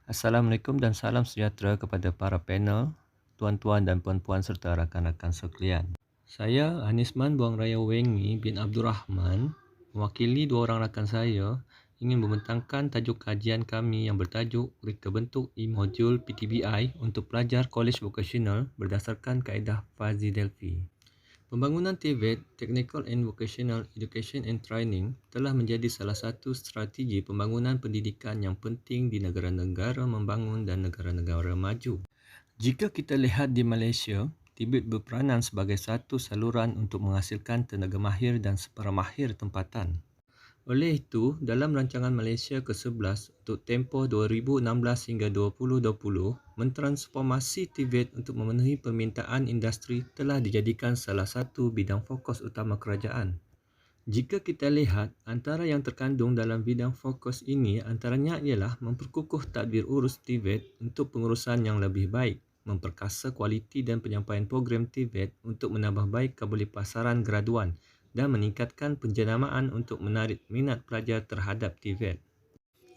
Assalamualaikum dan salam sejahtera kepada para panel, tuan-tuan dan puan-puan serta rakan-rakan sekalian. Saya Anisman Buang Raya Wengi bin Abdul Rahman, mewakili dua orang rakan saya, ingin membentangkan tajuk kajian kami yang bertajuk Reka Bentuk E-Module PTBI untuk pelajar Kolej Vokasional berdasarkan kaedah Fuzzy Delphi. Pembangunan TVET, Technical and Vocational Education and Training, telah menjadi salah satu strategi pembangunan pendidikan yang penting di negara-negara membangun dan negara-negara maju. Jika kita lihat di Malaysia, TVET berperanan sebagai satu saluran untuk menghasilkan tenaga mahir dan separa mahir tempatan. Oleh itu, dalam rancangan Malaysia ke-11 untuk tempoh 2016 hingga 2020, mentransformasi TVET untuk memenuhi permintaan industri telah dijadikan salah satu bidang fokus utama kerajaan. Jika kita lihat, antara yang terkandung dalam bidang fokus ini antaranya ialah memperkukuh tadbir urus TVET untuk pengurusan yang lebih baik, memperkasa kualiti dan penyampaian program TVET untuk menambah baik kebolehpasaran graduan dan meningkatkan penjenamaan untuk menarik minat pelajar terhadap TVET.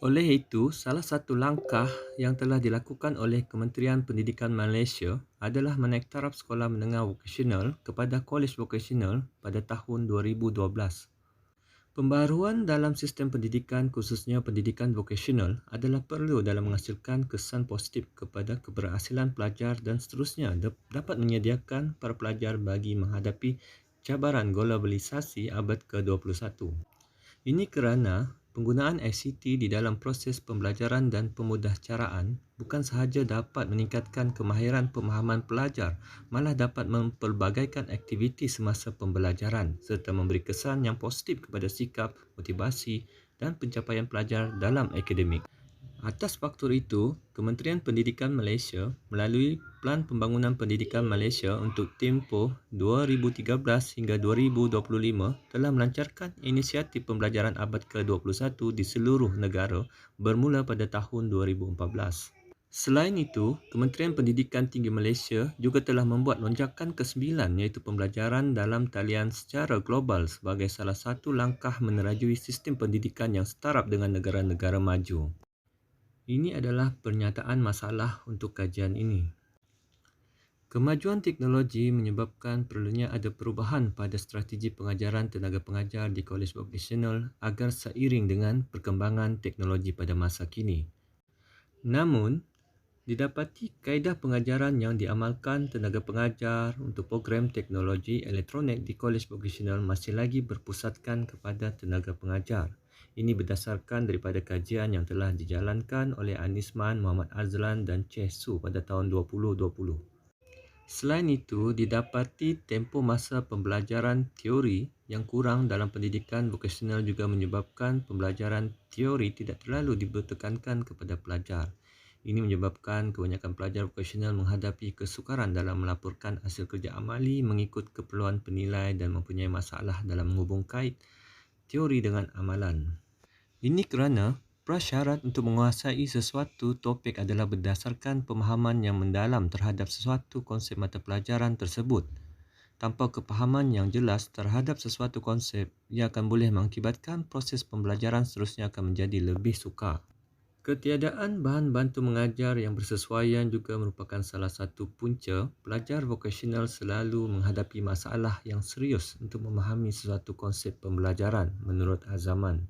Oleh itu, salah satu langkah yang telah dilakukan oleh Kementerian Pendidikan Malaysia adalah menaik taraf sekolah menengah vokasional kepada kolej vokasional pada tahun 2012. Pembaharuan dalam sistem pendidikan khususnya pendidikan vokasional adalah perlu dalam menghasilkan kesan positif kepada keberhasilan pelajar dan seterusnya dapat menyediakan para pelajar bagi menghadapi cabaran globalisasi abad ke-21. Ini kerana penggunaan ICT di dalam proses pembelajaran dan pemudahcaraan bukan sahaja dapat meningkatkan kemahiran pemahaman pelajar, malah dapat mempelbagaikan aktiviti semasa pembelajaran serta memberi kesan yang positif kepada sikap, motivasi dan pencapaian pelajar dalam akademik. Atas faktor itu, Kementerian Pendidikan Malaysia melalui Pelan Pembangunan Pendidikan Malaysia untuk tempoh 2013 hingga 2025 telah melancarkan inisiatif pembelajaran abad ke-21 di seluruh negara bermula pada tahun 2014. Selain itu, Kementerian Pendidikan Tinggi Malaysia juga telah membuat lonjakan ke-9 iaitu pembelajaran dalam talian secara global sebagai salah satu langkah menerajui sistem pendidikan yang setaraf dengan negara-negara maju. Ini adalah pernyataan masalah untuk kajian ini. Kemajuan teknologi menyebabkan perlunya ada perubahan pada strategi pengajaran tenaga pengajar di kolej vokasional agar seiring dengan perkembangan teknologi pada masa kini. Namun, didapati kaedah pengajaran yang diamalkan tenaga pengajar untuk program teknologi elektronik di kolej vokasional masih lagi berpusatkan kepada tenaga pengajar. Ini berdasarkan daripada kajian yang telah dijalankan oleh Anisman, Muhammad Azlan dan Cheh Su pada tahun 2020. Selain itu, didapati tempoh masa pembelajaran teori yang kurang dalam pendidikan vokasional juga menyebabkan pembelajaran teori tidak terlalu dibertekankan kepada pelajar. Ini menyebabkan kebanyakan pelajar vokasional menghadapi kesukaran dalam melaporkan hasil kerja amali mengikut keperluan penilai dan mempunyai masalah dalam menghubung kait teori dengan amalan. Ini kerana prasyarat untuk menguasai sesuatu topik adalah berdasarkan pemahaman yang mendalam terhadap sesuatu konsep mata pelajaran tersebut. Tanpa kepahaman yang jelas terhadap sesuatu konsep, ia akan boleh mengakibatkan proses pembelajaran seterusnya akan menjadi lebih sukar. Ketiadaan bahan bantu mengajar yang bersesuaian juga merupakan salah satu punca pelajar vokasional selalu menghadapi masalah yang serius untuk memahami sesuatu konsep pembelajaran menurut Azaman.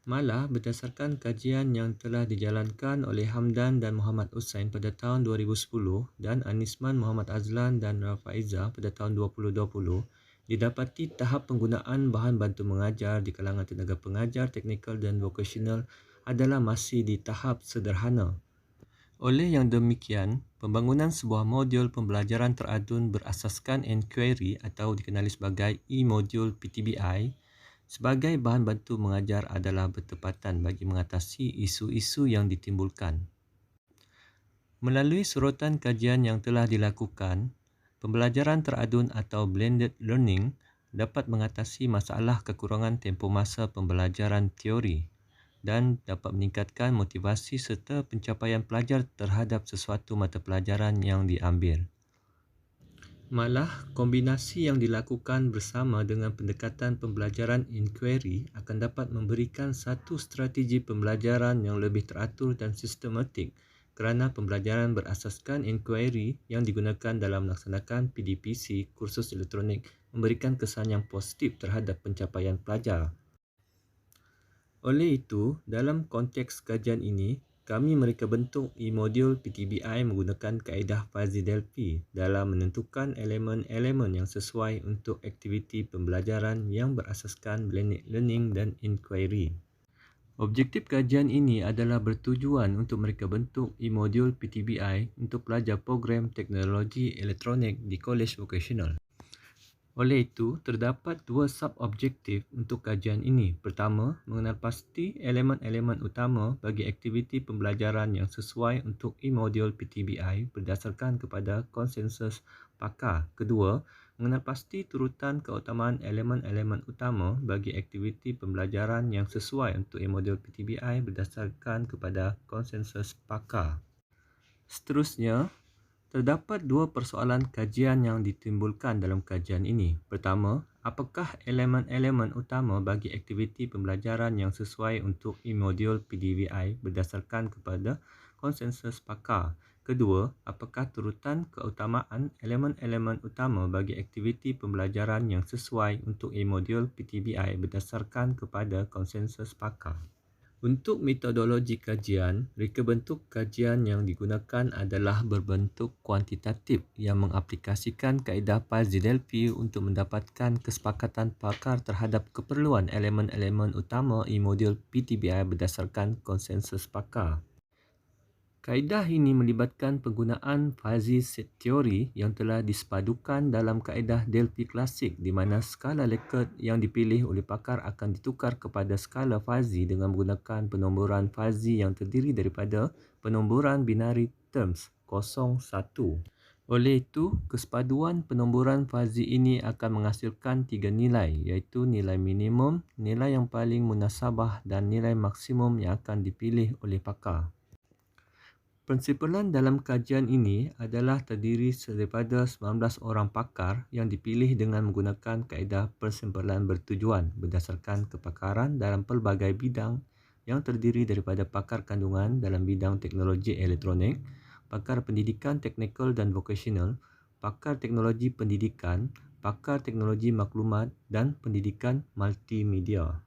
Malah, berdasarkan kajian yang telah dijalankan oleh Hamdan dan Muhammad Usain pada tahun 2010 dan Anisman Muhammad Azlan dan Rafaiza pada tahun 2020, didapati tahap penggunaan bahan bantu mengajar di kalangan tenaga pengajar teknikal dan vokasional adalah masih di tahap sederhana. Oleh yang demikian, pembangunan sebuah modul pembelajaran teradun berasaskan inquiry atau dikenali sebagai E-Module PTBI sebagai bahan bantu mengajar adalah bertepatan bagi mengatasi isu-isu yang ditimbulkan. Melalui surutan kajian yang telah dilakukan, pembelajaran teradun atau blended learning dapat mengatasi masalah kekurangan tempoh masa pembelajaran teori dan dapat meningkatkan motivasi serta pencapaian pelajar terhadap sesuatu mata pelajaran yang diambil. Malah, kombinasi yang dilakukan bersama dengan pendekatan pembelajaran inquiry akan dapat memberikan satu strategi pembelajaran yang lebih teratur dan sistematik kerana pembelajaran berasaskan inquiry yang digunakan dalam melaksanakan PDPC, kursus elektronik, memberikan kesan yang positif terhadap pencapaian pelajar. Oleh itu, dalam konteks kajian ini, kami mereka bentuk e-modul PTBI menggunakan kaedah Fuzzy Delphi dalam menentukan elemen-elemen yang sesuai untuk aktiviti pembelajaran yang berasaskan blended learning dan inquiry. Objektif kajian ini adalah bertujuan untuk mereka bentuk e-modul PTBI untuk pelajar program teknologi elektronik di Kolej Vocational. Oleh itu, terdapat dua sub-objektif untuk kajian ini. Pertama, mengenal pasti elemen-elemen utama bagi aktiviti pembelajaran yang sesuai untuk e-modul PTBI berdasarkan kepada konsensus pakar. Kedua, mengenal pasti turutan keutamaan elemen-elemen utama bagi aktiviti pembelajaran yang sesuai untuk e-modul PTBI berdasarkan kepada konsensus pakar. Seterusnya, terdapat dua persoalan kajian yang ditimbulkan dalam kajian ini. Pertama, apakah elemen-elemen utama bagi aktiviti pembelajaran yang sesuai untuk e-modul PDBI berdasarkan kepada konsensus pakar? Kedua, apakah turutan keutamaan elemen-elemen utama bagi aktiviti pembelajaran yang sesuai untuk e-modul PTBI berdasarkan kepada konsensus pakar? Untuk metodologi kajian, reka bentuk kajian yang digunakan adalah berbentuk kuantitatif yang mengaplikasikan kaedah Fuzzy Delphi untuk mendapatkan kesepakatan pakar terhadap keperluan elemen-elemen utama e-modul PTBI berdasarkan konsensus pakar. Kaedah ini melibatkan penggunaan fuzzy set teori yang telah disepadukan dalam kaedah Delphi klasik di mana skala Likert yang dipilih oleh pakar akan ditukar kepada skala fuzzy dengan menggunakan penomboran fuzzy yang terdiri daripada penomboran binary terms 0, 1. Oleh itu, kesepaduan penomboran fuzzy ini akan menghasilkan tiga nilai iaitu nilai minimum, nilai yang paling munasabah dan nilai maksimum yang akan dipilih oleh pakar. Prinsipalan dalam kajian ini adalah terdiri daripada 19 orang pakar yang dipilih dengan menggunakan kaedah persimpulan bertujuan berdasarkan kepakaran dalam pelbagai bidang yang terdiri daripada pakar kandungan dalam bidang teknologi elektronik, pakar pendidikan teknikal dan vocational, pakar teknologi pendidikan, pakar teknologi maklumat dan pendidikan multimedia.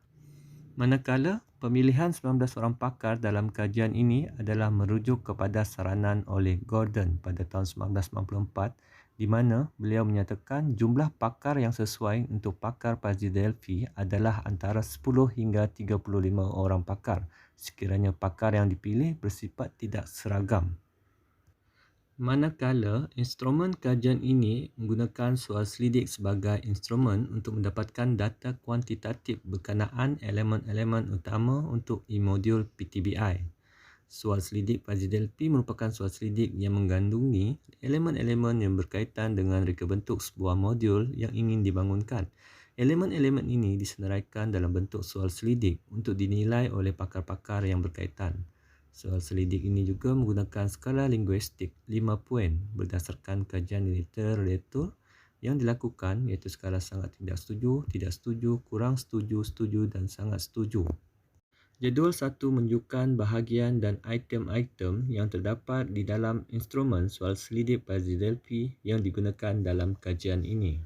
Manakala, pemilihan 19 orang pakar dalam kajian ini adalah merujuk kepada saranan oleh Gordon pada tahun 1994 di mana beliau menyatakan jumlah pakar yang sesuai untuk pakar Fuzzy Delphi adalah antara 10 hingga 35 orang pakar sekiranya pakar yang dipilih bersifat tidak seragam. Manakala, instrumen kajian ini menggunakan soal selidik sebagai instrumen untuk mendapatkan data kuantitatif berkenaan elemen-elemen utama untuk e-modul PTBI. Soal selidik Fuzzy Delphi merupakan soal selidik yang mengandungi elemen-elemen yang berkaitan dengan reka bentuk sebuah modul yang ingin dibangunkan. Elemen-elemen ini disenaraikan dalam bentuk soal selidik untuk dinilai oleh pakar-pakar yang berkaitan. Soal selidik ini juga menggunakan skala linguistik 5 poin berdasarkan kajian literatur yang dilakukan iaitu skala sangat tidak setuju, kurang setuju, setuju dan sangat setuju. Jadual 1 menunjukkan bahagian dan item-item yang terdapat di dalam instrumen soal selidik Fuzzy Delphi yang digunakan dalam kajian ini.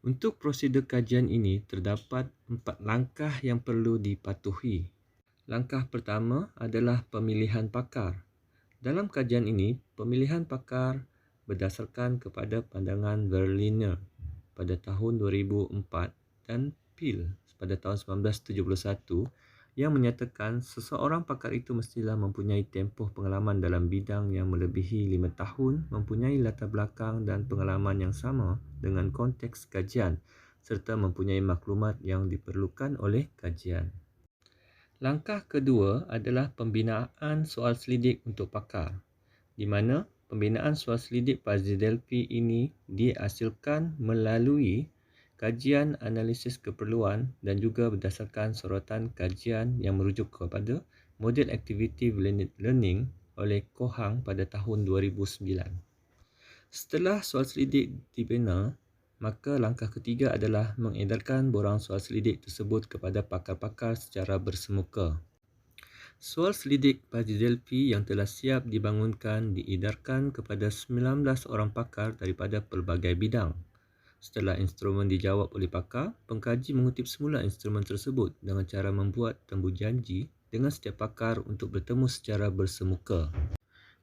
Untuk prosedur kajian ini terdapat 4 langkah yang perlu dipatuhi. Langkah pertama adalah pemilihan pakar. Dalam kajian ini, pemilihan pakar berdasarkan kepada pandangan Berliner pada tahun 2004 dan Peel pada tahun 1971 yang menyatakan seseorang pakar itu mestilah mempunyai tempoh pengalaman dalam bidang yang melebihi 5 tahun, mempunyai latar belakang dan pengalaman yang sama dengan konteks kajian serta mempunyai maklumat yang diperlukan oleh kajian. Langkah kedua adalah pembinaan soal selidik untuk pakar, di mana pembinaan soal selidik Fuzzy Delphi ini dihasilkan melalui kajian analisis keperluan dan juga berdasarkan sorotan kajian yang merujuk kepada model aktiviti blended learning oleh Kohang pada tahun 2009. Setelah soal selidik dibina, maka langkah ketiga adalah mengedarkan borang soal selidik tersebut kepada pakar-pakar secara bersemuka. Soal selidik Paji Delphi yang telah siap dibangunkan diedarkan kepada 19 orang pakar daripada pelbagai bidang. Setelah instrumen dijawab oleh pakar, pengkaji mengutip semula instrumen tersebut dengan cara membuat tembujanji dengan setiap pakar untuk bertemu secara bersemuka.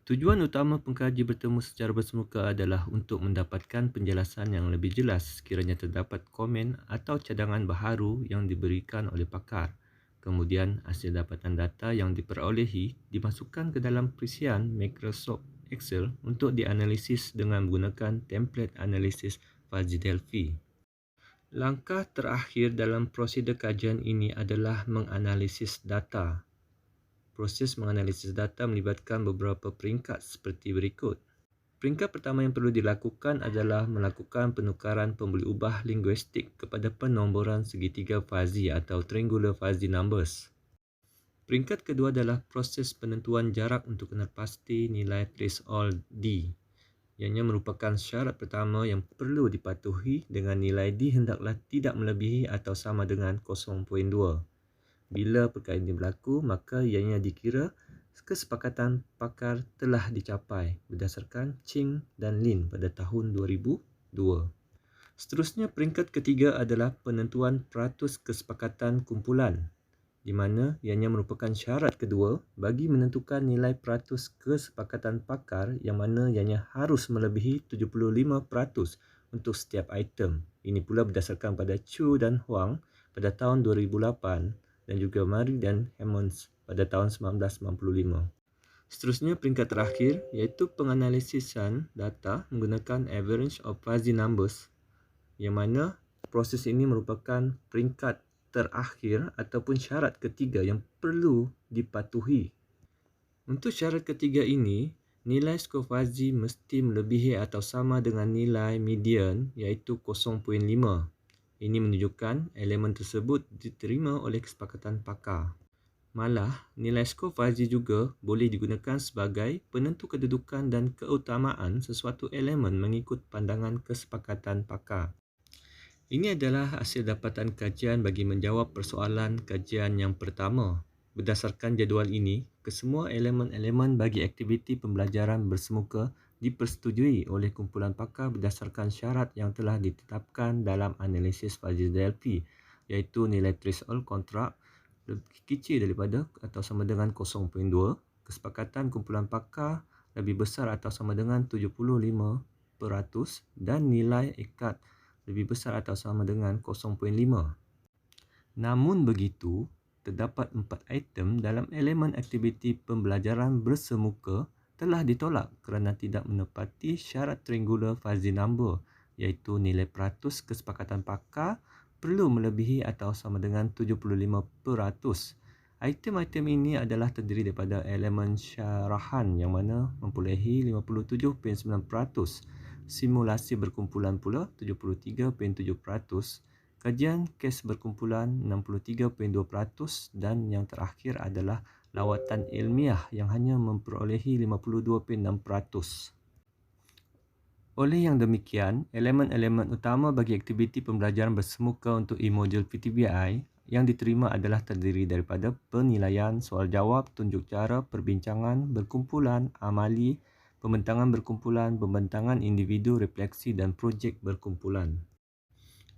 Tujuan utama pengkaji bertemu secara bersemuka adalah untuk mendapatkan penjelasan yang lebih jelas sekiranya terdapat komen atau cadangan baharu yang diberikan oleh pakar. Kemudian, hasil dapatan data yang diperolehi dimasukkan ke dalam perisian Microsoft Excel untuk dianalisis dengan menggunakan template analisis Fuzzy Delphi. Langkah terakhir dalam prosedur kajian ini adalah menganalisis data. Proses menganalisis data melibatkan beberapa peringkat seperti berikut. Peringkat pertama yang perlu dilakukan adalah melakukan penukaran pembuli ubah linguistik kepada penomboran segitiga fuzzy atau triangular fuzzy numbers. Peringkat kedua adalah proses penentuan jarak untuk kenal pasti nilai threshold D. Ianya merupakan syarat pertama yang perlu dipatuhi dengan nilai D hendaklah tidak melebihi atau sama dengan 0.2. Bila perkara ini berlaku, maka ianya dikira kesepakatan pakar telah dicapai berdasarkan Ching dan Lin pada tahun 2002. Seterusnya, peringkat ketiga adalah penentuan peratus kesepakatan kumpulan, di mana ianya merupakan syarat kedua bagi menentukan nilai peratus kesepakatan pakar yang mana ianya harus melebihi 75% untuk setiap item. Ini pula berdasarkan pada Chu dan Huang pada tahun 2008 dan juga Murray dan Hammonds pada tahun 1995. Seterusnya, peringkat terakhir iaitu penganalisisan data menggunakan average of fuzzy numbers, yang mana proses ini merupakan peringkat terakhir ataupun syarat ketiga yang perlu dipatuhi. Untuk syarat ketiga ini, nilai skor fuzzy mesti melebihi atau sama dengan nilai median iaitu 0.5. Ini menunjukkan elemen tersebut diterima oleh kesepakatan pakar. Malah, nilai skor fuzzy juga boleh digunakan sebagai penentu kedudukan dan keutamaan sesuatu elemen mengikut pandangan kesepakatan pakar. Ini adalah hasil dapatan kajian bagi menjawab persoalan kajian yang pertama. Berdasarkan jadual ini, kesemua elemen-elemen bagi aktiviti pembelajaran bersemuka dipersetujui oleh kumpulan pakar berdasarkan syarat yang telah ditetapkan dalam analisis Fuzzy Delphi, iaitu nilai threshold kontrak lebih kecil daripada atau sama dengan 0.2, kesepakatan kumpulan pakar lebih besar atau sama dengan 75% dan nilai ikat lebih besar atau sama dengan 0.5. Namun begitu, terdapat 4 item dalam elemen aktiviti pembelajaran bersemuka telah ditolak kerana tidak menepati syarat triangular fuzzy number, iaitu nilai peratus kesepakatan pakar perlu melebihi atau sama dengan 75%. Item-item ini adalah terdiri daripada elemen syarahan yang mana memperolehi 57.9%, simulasi berkumpulan pula 73.7%, kajian kes berkumpulan 63.2% dan yang terakhir adalah lawatan ilmiah yang hanya memperolehi 52.6%. Oleh yang demikian, elemen-elemen utama bagi aktiviti pembelajaran bersemuka untuk e-modul PTBI yang diterima adalah terdiri daripada penilaian, soal jawab, tunjuk cara, perbincangan, berkumpulan, amali, pembentangan berkumpulan, pembentangan individu, refleksi dan projek berkumpulan.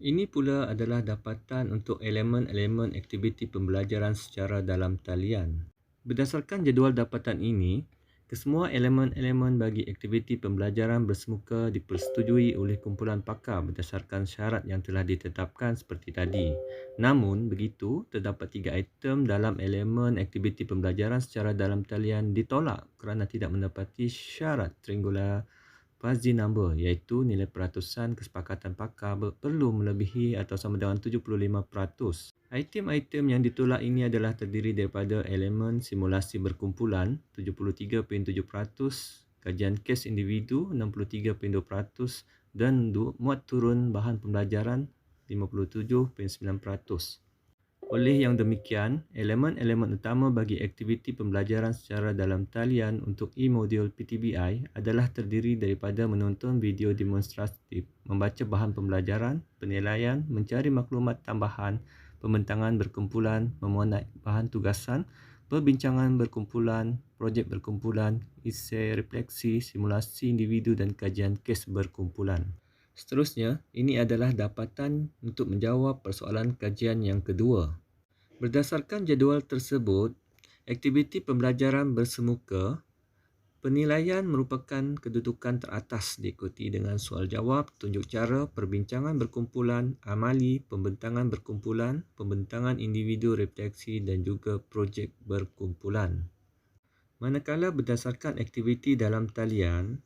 Ini pula adalah dapatan untuk elemen-elemen aktiviti pembelajaran secara dalam talian. Berdasarkan jadual dapatan ini, kesemua elemen-elemen bagi aktiviti pembelajaran bersemuka dipersetujui oleh kumpulan pakar berdasarkan syarat yang telah ditetapkan seperti tadi. Namun begitu, terdapat 3 item dalam elemen aktiviti pembelajaran secara dalam talian ditolak kerana tidak menepati syarat triangular fuzzy number, iaitu nilai peratusan kesepakatan pakar perlu melebihi atau sama dengan 75%. Item-item yang ditolak ini adalah terdiri daripada elemen simulasi berkumpulan 73.7%, kajian kes individu 63.2% dan muat turun bahan pembelajaran 57.9%. Oleh yang demikian, elemen-elemen utama bagi aktiviti pembelajaran secara dalam talian untuk e-modul PTBI adalah terdiri daripada menonton video demonstratif, membaca bahan pembelajaran, penilaian, mencari maklumat tambahan, pembentangan berkumpulan, memuat naik bahan tugasan, perbincangan berkumpulan, projek berkumpulan, esei refleksi, simulasi individu dan kajian kes berkumpulan. Seterusnya, ini adalah dapatan untuk menjawab persoalan kajian yang kedua. Berdasarkan jadual tersebut, aktiviti pembelajaran bersemuka, penilaian merupakan kedudukan teratas diikuti dengan soal jawab, tunjuk cara, perbincangan berkumpulan, amali, pembentangan berkumpulan, pembentangan individu refleksi dan juga projek berkumpulan. Manakala berdasarkan aktiviti dalam talian,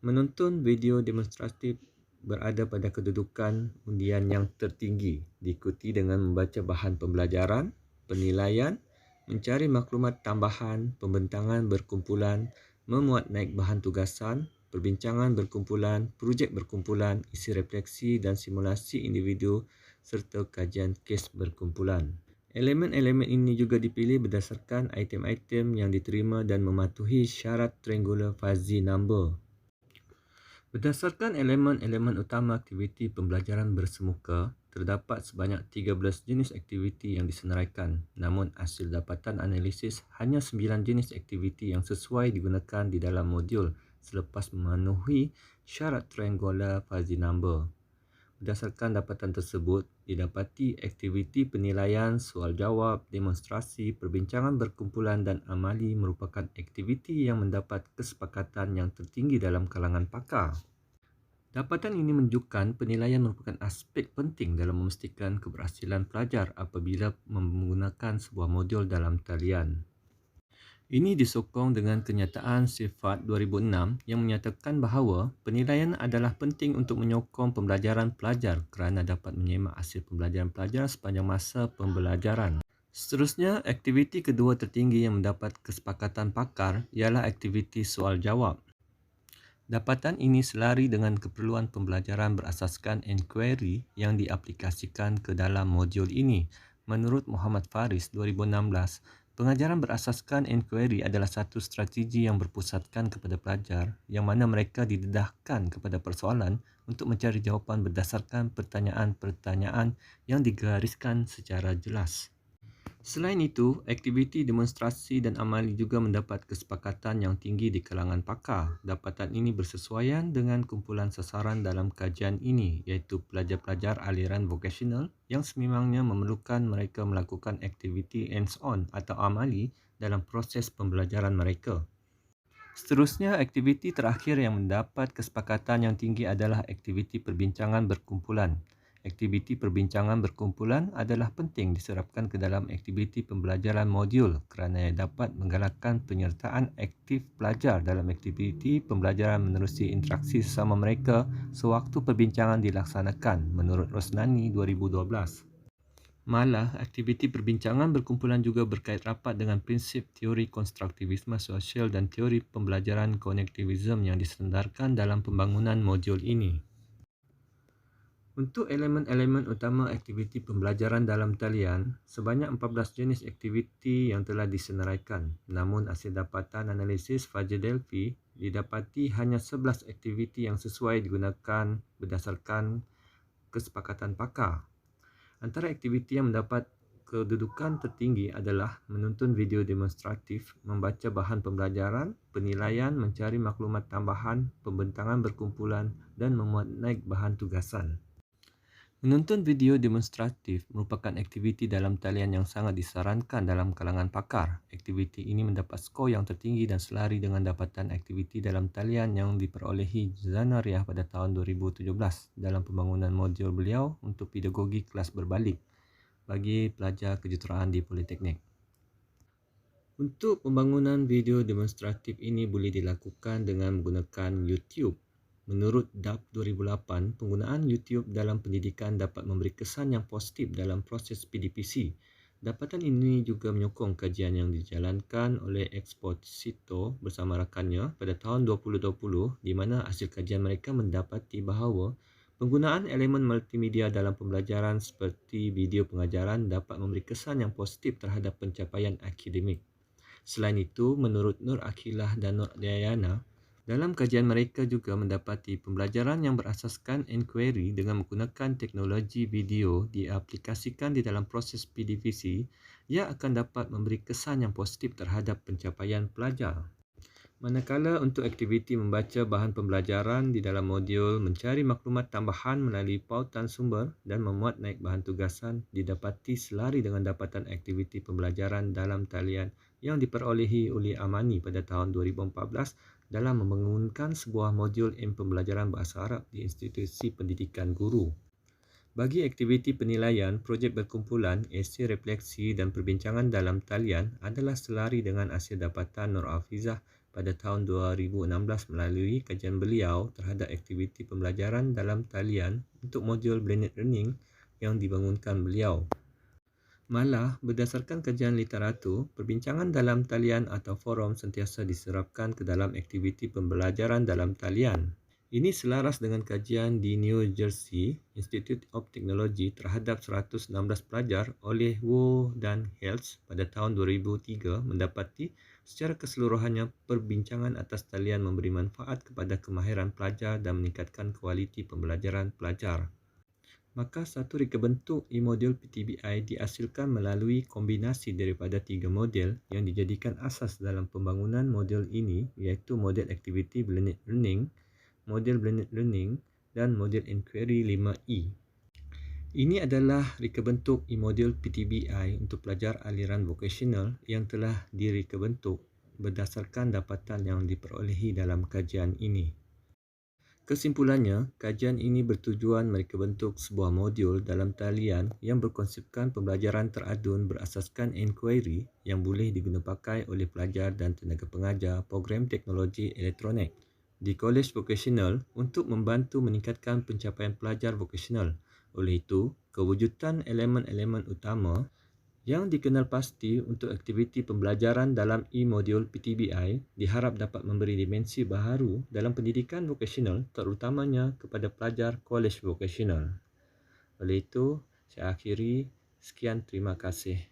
menonton video demonstratif berada pada kedudukan undian yang tertinggi, diikuti dengan membaca bahan pembelajaran, penilaian, mencari maklumat tambahan, pembentangan berkumpulan, memuat naik bahan tugasan, perbincangan berkumpulan, projek berkumpulan, isi refleksi dan simulasi individu serta kajian kes berkumpulan. Elemen-elemen ini juga dipilih berdasarkan item-item yang diterima dan mematuhi syarat triangular fuzzy number. Berdasarkan elemen-elemen utama aktiviti pembelajaran bersemuka, terdapat sebanyak 13 jenis aktiviti yang disenaraikan. Namun, hasil dapatan analisis hanya 9 jenis aktiviti yang sesuai digunakan di dalam modul selepas memenuhi syarat triangular fuzzy number. Berdasarkan dapatan tersebut, didapati aktiviti penilaian, soal jawab, demonstrasi, perbincangan berkumpulan dan amali merupakan aktiviti yang mendapat kesepakatan yang tertinggi dalam kalangan pakar. Dapatan ini menunjukkan penilaian merupakan aspek penting dalam memastikan keberhasilan pelajar apabila menggunakan sebuah modul dalam talian. Ini disokong dengan kenyataan sifat 2006 yang menyatakan bahawa penilaian adalah penting untuk menyokong pembelajaran pelajar kerana dapat menyemak hasil pembelajaran pelajar sepanjang masa pembelajaran. Seterusnya, aktiviti kedua tertinggi yang mendapat kesepakatan pakar ialah aktiviti soal jawab. Dapatan ini selari dengan keperluan pembelajaran berasaskan inquiry yang diaplikasikan ke dalam modul ini. Menurut Muhammad Faris 2016, pengajaran berasaskan inquiry adalah satu strategi yang berpusatkan kepada pelajar yang mana mereka didedahkan kepada persoalan untuk mencari jawapan berdasarkan pertanyaan-pertanyaan yang digariskan secara jelas. Selain itu, aktiviti demonstrasi dan amali juga mendapat kesepakatan yang tinggi di kalangan pakar. Dapatan ini bersesuaian dengan kumpulan sasaran dalam kajian ini, iaitu pelajar-pelajar aliran vocational yang sememangnya memerlukan mereka melakukan aktiviti hands-on atau amali dalam proses pembelajaran mereka. Seterusnya, aktiviti terakhir yang mendapat kesepakatan yang tinggi adalah aktiviti perbincangan berkumpulan. Aktiviti perbincangan berkumpulan adalah penting diserapkan ke dalam aktiviti pembelajaran modul kerana ia dapat menggalakkan penyertaan aktif pelajar dalam aktiviti pembelajaran menerusi interaksi sesama mereka sewaktu perbincangan dilaksanakan, menurut Rosnani 2012. Malah, aktiviti perbincangan berkumpulan juga berkait rapat dengan prinsip teori konstruktivisme sosial dan teori pembelajaran konektivisme yang disandarkan dalam pembangunan modul ini. Untuk elemen-elemen utama aktiviti pembelajaran dalam talian, sebanyak 14 jenis aktiviti yang telah disenaraikan. Namun, hasil dapatan analisis Fajr-Delphi didapati hanya 11 aktiviti yang sesuai digunakan berdasarkan kesepakatan pakar. Antara aktiviti yang mendapat kedudukan tertinggi adalah menonton video demonstratif, membaca bahan pembelajaran, penilaian, mencari maklumat tambahan, pembentangan berkumpulan dan memuat naik bahan tugasan. Menonton video demonstratif merupakan aktiviti dalam talian yang sangat disarankan dalam kalangan pakar. Aktiviti ini mendapat skor yang tertinggi dan selari dengan dapatan aktiviti dalam talian yang diperolehi Zanariah pada tahun 2017 dalam pembangunan modul beliau untuk pedagogi kelas berbalik bagi pelajar kejuruteraan di Politeknik. Untuk pembangunan video demonstratif ini boleh dilakukan dengan menggunakan YouTube. Menurut DAP 2008, penggunaan YouTube dalam pendidikan dapat memberi kesan yang positif dalam proses PDPC. Dapatan ini juga menyokong kajian yang dijalankan oleh Exposito bersama rakannya pada tahun 2020 di mana hasil kajian mereka mendapati bahawa Penggunaan elemen multimedia dalam pembelajaran seperti video pengajaran dapat memberi kesan yang positif terhadap pencapaian akademik. Selain itu, menurut Nur Akhilah dan Nur Dayana, dalam kajian mereka juga mendapati pembelajaran yang berasaskan inquiry dengan menggunakan teknologi video diaplikasikan di dalam proses PDVC ia akan dapat memberi kesan yang positif terhadap pencapaian pelajar. Manakala untuk aktiviti membaca bahan pembelajaran di dalam modul, mencari maklumat tambahan melalui pautan sumber dan memuat naik bahan tugasan didapati selari dengan dapatan aktiviti pembelajaran dalam talian yang diperolehi oleh Amani pada tahun 2014 dalam membangunkan sebuah modul pembelajaran bahasa Arab di institusi pendidikan guru. Bagi aktiviti penilaian, projek berkumpulan, esei refleksi dan perbincangan dalam talian adalah selari dengan hasil dapatan Nur Hafizah pada tahun 2016 melalui kajian beliau terhadap aktiviti pembelajaran dalam talian untuk modul blended learning yang dibangunkan beliau. Malah, berdasarkan kajian literatur, perbincangan dalam talian atau forum sentiasa diserapkan ke dalam aktiviti pembelajaran dalam talian. Ini selaras dengan kajian di New Jersey Institute of Technology terhadap 116 pelajar oleh Wu dan Hales pada tahun 2003 mendapati secara keseluruhannya perbincangan atas talian memberi manfaat kepada kemahiran pelajar dan meningkatkan kualiti pembelajaran pelajar. Maka satu reka bentuk e-modul PTBI dihasilkan melalui kombinasi daripada 3 model yang dijadikan asas dalam pembangunan modul ini iaitu model aktiviti blended learning, model blended learning dan model inquiry 5E. Ini adalah reka bentuk e-modul PTBI untuk pelajar aliran vokasional yang telah direka bentuk berdasarkan dapatan yang diperolehi dalam kajian ini. Kesimpulannya, kajian ini bertujuan mereka bentuk sebuah modul dalam talian yang berkonsepkan pembelajaran teradun berasaskan inquiry yang boleh digunapakai oleh pelajar dan tenaga pengajar program teknologi elektronik di kolej vokasional untuk membantu meningkatkan pencapaian pelajar vokasional. Oleh itu, kewujudan elemen-elemen utama yang dikenal pasti untuk aktiviti pembelajaran dalam e-modul PTBI diharap dapat memberi dimensi baharu dalam pendidikan vokasional terutamanya kepada pelajar kolej vokasional. Oleh itu, saya akhiri. Sekian, terima kasih.